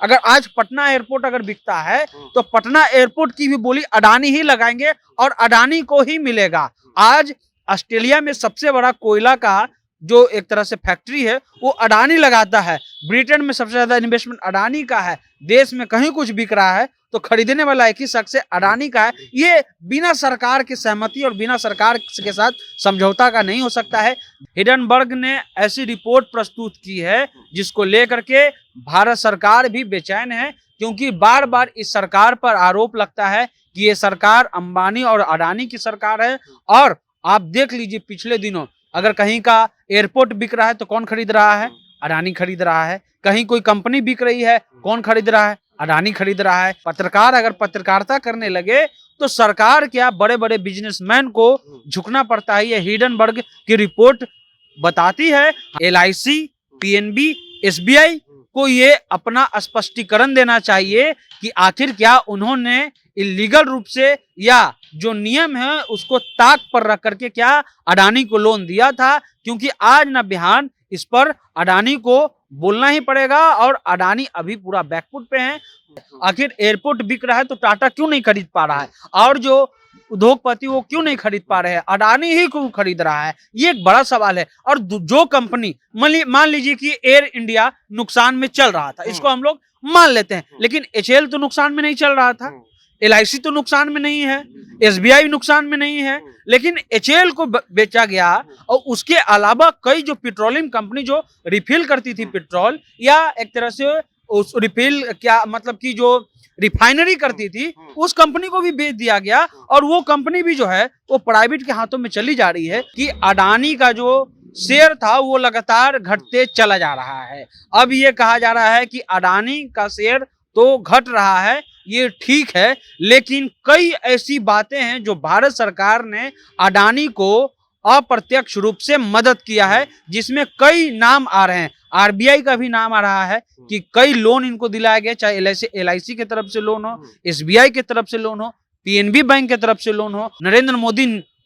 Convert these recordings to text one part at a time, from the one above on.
अगर आज पटना एयरपोर्ट अगर बिकता है तो पटना एयरपोर्ट की भी बोली अडानी ही लगाएंगे और अडानी को ही मिलेगा। आज ऑस्ट्रेलिया में सबसे बड़ा कोयला का जो एक तरह से फैक्ट्री है वो अडानी लगाता है। ब्रिटेन में सबसे ज्यादा इन्वेस्टमेंट अडानी का है। देश में कहीं कुछ बिक रहा है तो खरीदने वाला एक ही शख्स है, अडानी का है। ये बिना सरकार की सहमति और बिना सरकार के साथ समझौता का नहीं हो सकता है। हिडनबर्ग ने ऐसी रिपोर्ट प्रस्तुत की है जिसको लेकर के भारत सरकार भी बेचैन है, क्योंकि बार बार इस सरकार पर आरोप लगता है कि ये सरकार अंबानी और अडानी की सरकार है। और आप देख लीजिए पिछले दिनों अगर कहीं का एयरपोर्ट बिक रहा है तो कौन खरीद रहा है? अडानी खरीद रहा है। कहीं कोई कंपनी बिक रही है, कौन खरीद रहा है? अडानी खरीद रहा है। पत्रकार अगर पत्रकारिता करने लगे तो सरकार क्या बड़े बड़े बिजनेसमैन को झुकना पड़ता है। ये हिडनबर्ग की रिपोर्ट बताती है। LIC, PNB, SBI को ये अपना स्पष्टीकरण देना चाहिए कि आखिर क्या उन्होंने इलीगल रूप से या जो नियम है उसको ताक पर रख करके क्या अडानी को लोन दिया था, क्योंकि आज ना बिहान इस पर अडानी को बोलना ही पड़ेगा। और अडानी अभी पूरा बैकफुट पे है। आखिर एयरपोर्ट बिक रहा है तो टाटा क्यों नहीं खरीद पा रहा है, और जो उद्योगपति वो क्यों नहीं खरीद पा रहे हैं? अडानी ही क्यों खरीद रहा है? ये एक बड़ा सवाल है। और जो कंपनी मान लीजिए कि एयर इंडिया नुकसान में चल रहा था, इसको हम लोग मान लेते हैं, लेकिन HAL तो नुकसान में नहीं चल रहा था, LIC तो नुकसान में नहीं है, SBI नुकसान में नहीं है, लेकिन HAL को बेचा गया। और उसके अलावा कई जो पेट्रोलियम कंपनी जो रिफिल करती थी पेट्रोल, या एक तरह से उस रिफिल क्या मतलब कि जो रिफाइनरी करती थी, उस कंपनी को भी बेच दिया गया। और वो कंपनी भी जो है वो प्राइवेट के हाथों में चली जा रही है कि अडानी का जो शेयर था वो लगातार घटते चला जा रहा है। अब ये कहा जा रहा है कि अडानी का शेयर तो घट रहा है, ये ठीक है, लेकिन कई ऐसी बातें हैं जो भारत सरकार ने अडानी को अप्रत्यक्ष रूप से मदद किया है, जिसमें कई नाम आ रहे हैं। RBI का भी नाम आ रहा है कि कई लोन इनको दिलाया गया, चाहे LIC की तरफ से लोन हो, SBI की तरफ से लोन हो, PNB बैंक की तरफ से लोन हो। नरेंद्र मोदी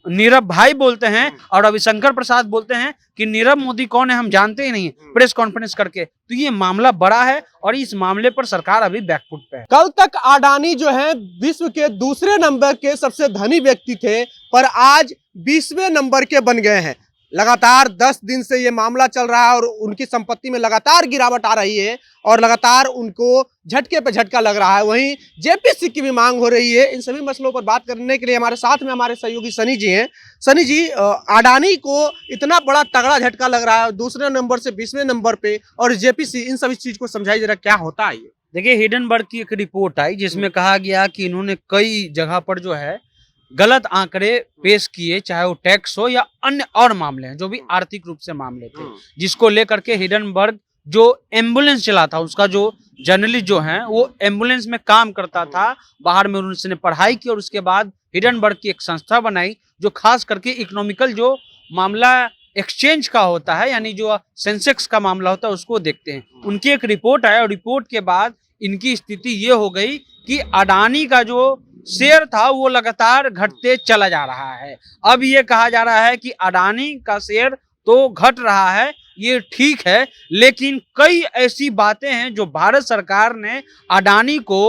नीरव भाई बोलते हैं और रविशंकर प्रसाद बोलते हैं कि नीरव मोदी कौन है हम जानते ही नहीं, प्रेस कॉन्फ्रेंस करके। तो ये मामला बड़ा है और इस मामले पर सरकार अभी बैकफुट पे है। कल तक अडानी जो है विश्व के दूसरे नंबर के सबसे धनी व्यक्ति थे, पर आज 20वें नंबर के बन गए हैं। लगातार 10 दिन से ये मामला चल रहा है और उनकी संपत्ति में लगातार गिरावट आ रही है और लगातार उनको झटके पे झटका लग रहा है। वहीं JPC की भी मांग हो रही है। इन सभी मसलों पर बात करने के लिए हमारे साथ में हमारे सहयोगी सनी जी हैं। सनी जी, अडानी को इतना बड़ा तगड़ा झटका लग रहा है दूसरे नंबर से 20वें नंबर पे, और JPC, इन सभी चीज को समझाइए जरा, क्या होता है ये? देखिए, हिडनबर्ग की एक रिपोर्ट आई जिसमें कहा गया कि इन्होंने कई जगह पर जो है गलत आंकड़े पेश किए, चाहे वो टैक्स हो या अन्य और मामले हैं जो भी आर्थिक रूप से मामले थे, जिसको लेकर के हिडनबर्ग जो एम्बुलेंस चला था, उसका जो जर्नलिस्ट जो है वो एम्बुलेंस में काम करता था, बाहर में उन्होंने पढ़ाई की और उसके बाद हिडनबर्ग की एक संस्था बनाई जो खास करके इकोनॉमिकल जो मामला एक्सचेंज का होता है, यानी जो सेंसेक्स का मामला होता है उसको देखते हैं। उनकी एक रिपोर्ट आई और रिपोर्ट के बाद इनकी स्थिति ये हो गई कि अडानी का जो शेयर था वो लगातार घटते चला जा रहा है। अब ये कहा जा रहा है कि अडानी का शेयर तो घट रहा है, ये ठीक है, लेकिन कई ऐसी बातें हैं जो भारत सरकार ने अडानी को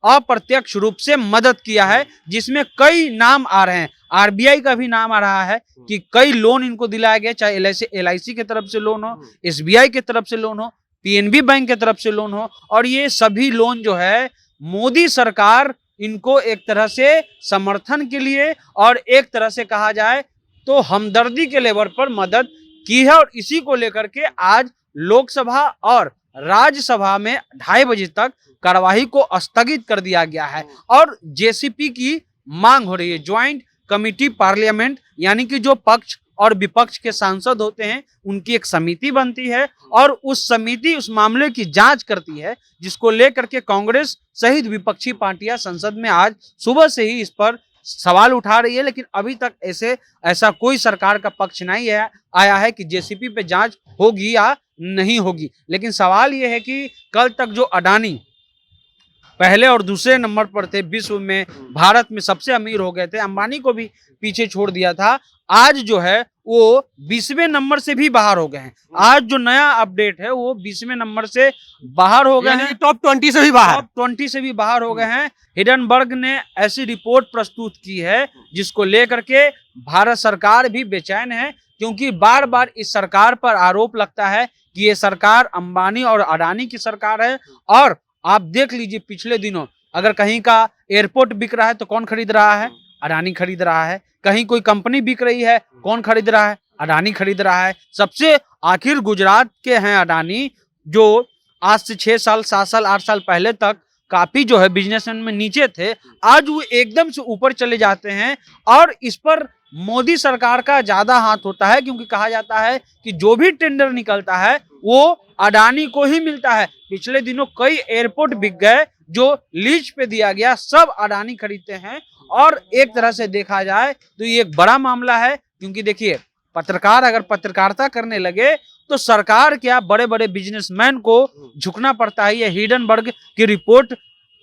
अप्रत्यक्ष रूप से मदद किया है, जिसमें कई नाम आ रहे हैं। RBI का भी नाम आ रहा है कि कई लोन इनको दिलाया गया, चाहे LIC की तरफ से लोन हो, SBI की तरफ से लोन हो, PNB बैंक की तरफ से लोन हो। और ये सभी लोन जो है मोदी सरकार इनको एक तरह से समर्थन के लिए और एक तरह से कहा जाए तो हमदर्दी के लेवल पर मदद की है। और इसी को लेकर के आज लोकसभा और राज्यसभा में 2:30 बजे तक कार्यवाही को स्थगित कर दिया गया है और JCP की मांग हो रही है, ज्वाइंट कमिटी पार्लियामेंट, यानी कि जो पक्ष और विपक्ष के सांसद होते हैं उनकी एक समिति बनती है और उस समिति उस मामले की जांच करती है, जिसको लेकर के कांग्रेस सहित विपक्षी पार्टियां संसद में आज सुबह से ही इस पर सवाल उठा रही है। लेकिन अभी तक ऐसा कोई सरकार का पक्ष नहीं है आया है कि JCP पे जांच होगी या नहीं होगी। लेकिन सवाल यह है कि कल तक जो अडानी पहले और दूसरे नंबर पर थे, विश्व में भारत में सबसे अमीर हो गए थे, अंबानी को भी पीछे छोड़ दिया था, आज जो है वो 20वें नंबर से भी बाहर हो गए हैं। आज जो नया अपडेट है वो 20वें नंबर से बाहर हो गए हैं, टॉप 20 से भी बाहर। टॉप 20 से भी बाहर हो गए हैं। हिडनबर्ग ने ऐसी रिपोर्ट प्रस्तुत की है जिसको लेकर के भारत सरकार भी बेचैन है, क्योंकि बार बार इस सरकार पर आरोप लगता है कि ये सरकार अंबानी और अडानी की सरकार है। और आप देख लीजिए पिछले दिनों अगर कहीं का एयरपोर्ट बिक रहा है तो कौन खरीद रहा है? अडानी खरीद रहा है। कहीं कोई कंपनी बिक रही है, कौन खरीद रहा है? अडानी खरीद रहा है। सबसे आखिर गुजरात के हैं अडानी, जो आज से 6 साल 7 साल 8 साल पहले तक काफी जो है बिजनेस में नीचे थे, आज वो एकदम से ऊपर चले जाते हैं। और इस पर मोदी सरकार का ज्यादा हाथ होता है, क्योंकि कहा जाता है कि जो भी टेंडर निकलता है वो अडानी को ही मिलता है। पिछले दिनों कई एयरपोर्ट बिक गए जो लीज पे दिया गया, सब अडानी खरीदते हैं। और एक तरह से देखा जाए तो ये एक बड़ा मामला है, क्योंकि देखिए पत्रकार अगर पत्रकारिता करने लगे तो सरकार क्या बड़े बड़े बिजनेसमैन को झुकना पड़ता है। ये हिडनबर्ग की रिपोर्ट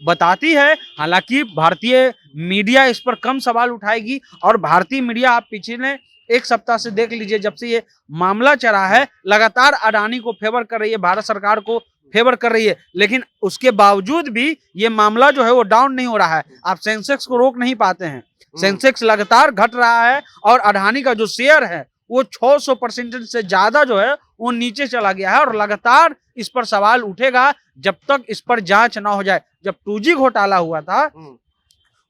बताती है। हालांकि भारतीय मीडिया इस पर कम सवाल उठाएगी, और भारतीय मीडिया आप पिछले एक सप्ताह से देख लीजिए, जब से ये मामला चला है लगातार अडानी को फेवर कर रही है, भारत सरकार को फेवर कर रही है। लेकिन उसके बावजूद भी ये मामला जो है वो डाउन नहीं हो रहा है। आप सेंसेक्स को रोक नहीं पाते हैं, सेंसेक्स लगातार घट रहा है। और अडानी का जो शेयर है वो 600% से ज्यादा जो है वो नीचे चला गया है। और लगातार इस पर सवाल उठेगा जब तक इस पर जांच ना हो जाए। जब 2G घोटाला हुआ था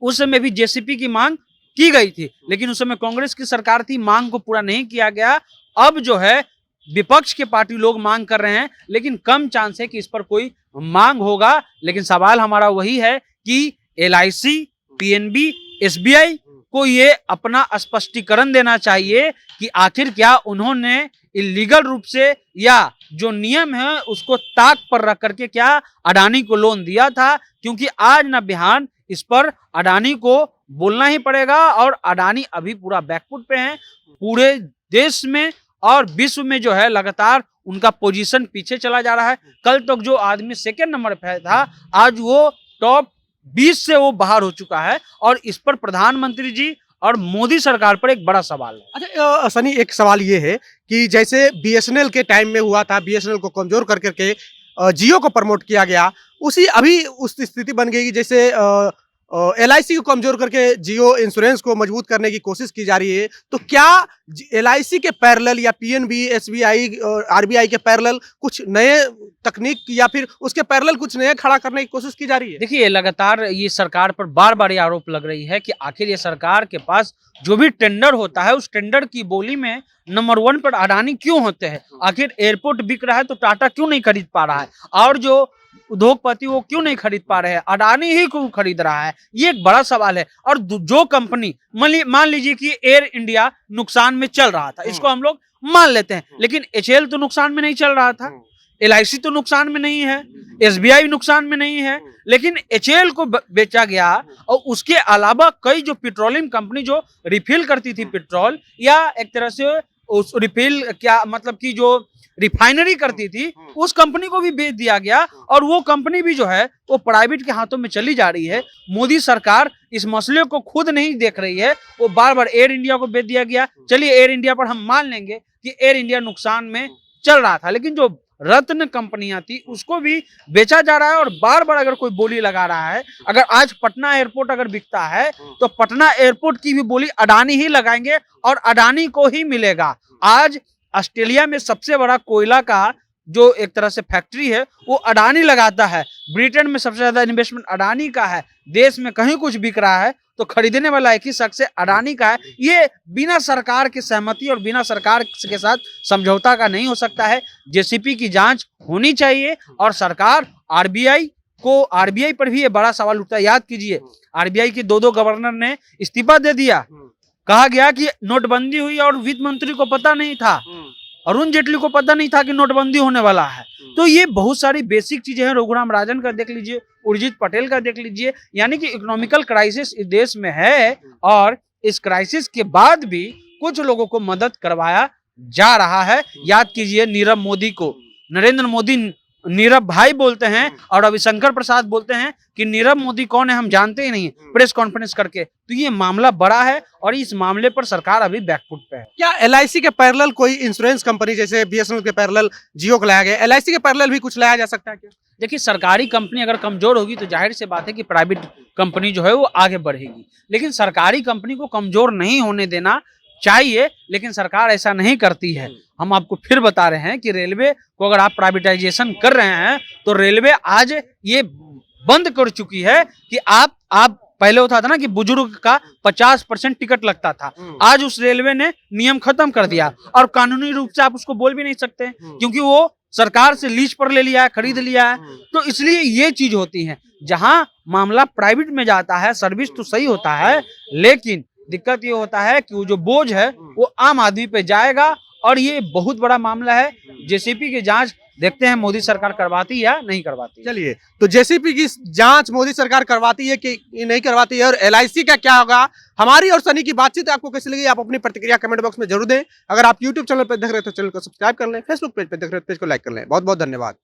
उस समय भी जेसीपी की मांग की गई थी, लेकिन उस समय कांग्रेस की सरकार थी, मांग को पूरा नहीं किया गया। अब जो है विपक्ष के पार्टी लोग मांग कर रहे हैं, लेकिन कम चांस है कि इस पर कोई मांग होगा। लेकिन सवाल हमारा वही है कि LIC, PNB, SBI को ये अपना स्पष्टीकरण देना चाहिए कि आखिर क्या उन्होंने इलीगल रूप से या जो नियम है उसको ताक पर रख करके क्या अडानी को लोन दिया था। क्योंकि आज ना बिहान इस पर अडानी को बोलना ही पड़ेगा। और अडानी अभी पूरा बैकफुट पे हैं, पूरे देश में और विश्व में जो है लगातार उनका पोजीशन पीछे चला जा रहा है। कल तक जो आदमी सेकंड नंबर पे था, आज वो टॉप 20 से वो बाहर हो चुका है। और इस पर प्रधानमंत्री जी और मोदी सरकार पर एक बड़ा सवाल है। अच्छा सनी, एक सवाल ये है कि जैसे BSNL के टाइम में हुआ था, BSNL को कमजोर कर करके जियो को प्रमोट किया गया, उसी अभी उस स्थिति बन गई कि जैसे LIC को कमजोर करके जियो इंश्योरेंस को मजबूत करने की कोशिश की जा रही है। तो क्या LIC के पैरेलल या PNB, SBI और RBI के पैरेलल कुछ नए तकनीक या फिर उसके पैरेलल कुछ नया खड़ा करने की कोशिश की जा रही है? देखिए लगातार ये सरकार पर बार बार ये आरोप लग रही है कि आखिर ये सरकार के पास जो भी टेंडर होता है उस टेंडर की बोली में नंबर 1 पर अडानी क्यों होते हैं। आखिर एयरपोर्ट बिक रहा है तो टाटा क्यों नहीं खरीद पा रहा है, और जो उद्योगपति वो क्यों नहीं खरीद पा रहे हैं, अडानी ही क्यों खरीद रहा है, ये एक बड़ा सवाल है। और जो कंपनी मान लीजिए कि एयर इंडिया नुकसान में चल रहा था, इसको हम लोग मान लेते हैं, लेकिन HAL तो नुकसान में नहीं चल रहा था, LIC तो नुकसान में नहीं है, SBI नुकसान में नहीं है, लेकिन HAL को बेचा गया। और उसके अलावा कई जो पेट्रोलियम कंपनी जो रिफिल करती थी पेट्रोल, या एक तरह से उस रिफिल क्या मतलब कि जो रिफाइनरी करती थी, उस कंपनी को भी बेच दिया गया। और वो कंपनी भी जो है वो प्राइवेट के हाथों में चली जा रही है। मोदी सरकार इस मसले को खुद नहीं देख रही है, वो बार बार एयर इंडिया को बेच दिया गया। चलिए एयर इंडिया पर हम मान लेंगे कि एयर इंडिया नुकसान में चल रहा था, लेकिन जो रत्न कंपनियां थी उसको भी बेचा जा रहा है। और बार बार अगर कोई बोली लगा रहा है, अगर आज पटना एयरपोर्ट अगर बिकता है तो पटना एयरपोर्ट की भी बोली अडानी ही लगाएंगे और अडानी को ही मिलेगा। आज ऑस्ट्रेलिया में सबसे बड़ा कोयला का जो एक तरह से फैक्ट्री है वो अडानी लगाता है। ब्रिटेन में सबसे ज्यादा इन्वेस्टमेंट अडानी का है। देश में कहीं कुछ बिक रहा है तो खरीदने वाला एक ही शख्स है, अडानी का है। ये बिना सरकार की सहमति और बिना सरकार के साथ समझौता का नहीं हो सकता है। जेसीपी की जांच होनी चाहिए। और सरकार आरबीआई पर भी ये बड़ा सवाल उठता है। याद कीजिए आरबीआई के 2 गवर्नर ने इस्तीफा दे दिया। कहा गया कि नोटबंदी हुई और वित्त मंत्री को पता नहीं था, अरुण जेटली को पता नहीं था कि नोटबंदी होने वाला है। तो ये बहुत सारी बेसिक चीजें हैं। रघुराम राजन का देख लीजिए, उर्जित पटेल का देख लीजिए, यानी कि इकोनॉमिकल क्राइसिस इस देश में है। और इस क्राइसिस के बाद भी कुछ लोगों को मदद करवाया जा रहा है। याद कीजिए नीरव मोदी को नरेंद्र मोदी नीरव भाई बोलते हैं और रविशंकर प्रसाद बोलते हैं कि नीरव मोदी कौन है हम जानते ही नहीं, प्रेस कॉन्फ्रेंस करके। तो ये मामला बड़ा है और इस मामले पर सरकार अभी बैकफुट पे है। क्या LIC के पैरेलल कोई इंश्योरेंस कंपनी जैसे BSNL के पैरेलल जियो को लाया गया, LIC के पैरेलल भी कुछ लाया जा सकता है क्या? देखिए, सरकारी कंपनी अगर कमजोर होगी तो जाहिर सी बात है कि प्राइवेट कंपनी जो है वो आगे बढ़ेगी, लेकिन सरकारी कंपनी को कमजोर नहीं होने देना चाहिए, लेकिन सरकार ऐसा नहीं करती है। हम आपको फिर बता रहे हैं कि रेलवे को अगर आप प्राइवेटाइजेशन कर रहे हैं तो रेलवे आज ये बंद कर चुकी है कि आप पहले होता था ना कि बुजुर्ग का 50% टिकट लगता था, आज उस रेलवे ने नियम खत्म कर दिया और कानूनी रूप से आप उसको बोल भी नहीं सकते क्योंकि वो सरकार से लीज पर ले लिया है, खरीद लिया है। तो इसलिए ये चीज होती है, जहां मामला प्राइवेट में जाता है सर्विस तो सही होता है, लेकिन दिक्कत ये होता है कि वो जो बोझ है वो आम आदमी पे जाएगा और ये बहुत बड़ा मामला है। जेसीपी की जांच देखते हैं मोदी सरकार करवाती या नहीं करवाती। चलिए, तो JCP की जांच मोदी सरकार करवाती है कि नहीं करवाती है, और LIC का क्या होगा? हमारी और सनी की बातचीत आपको कैसी लगी? आप अपनी प्रतिक्रिया कमेंट बॉक्स में जरूर दें। अगर आप YouTube चैनल पर देख रहे हैं तो चैनल को सब्सक्राइब कर लें, Facebook पेज पर देख रहे हैं तो पेज को लाइक कर लें। बहुत बहुत धन्यवाद।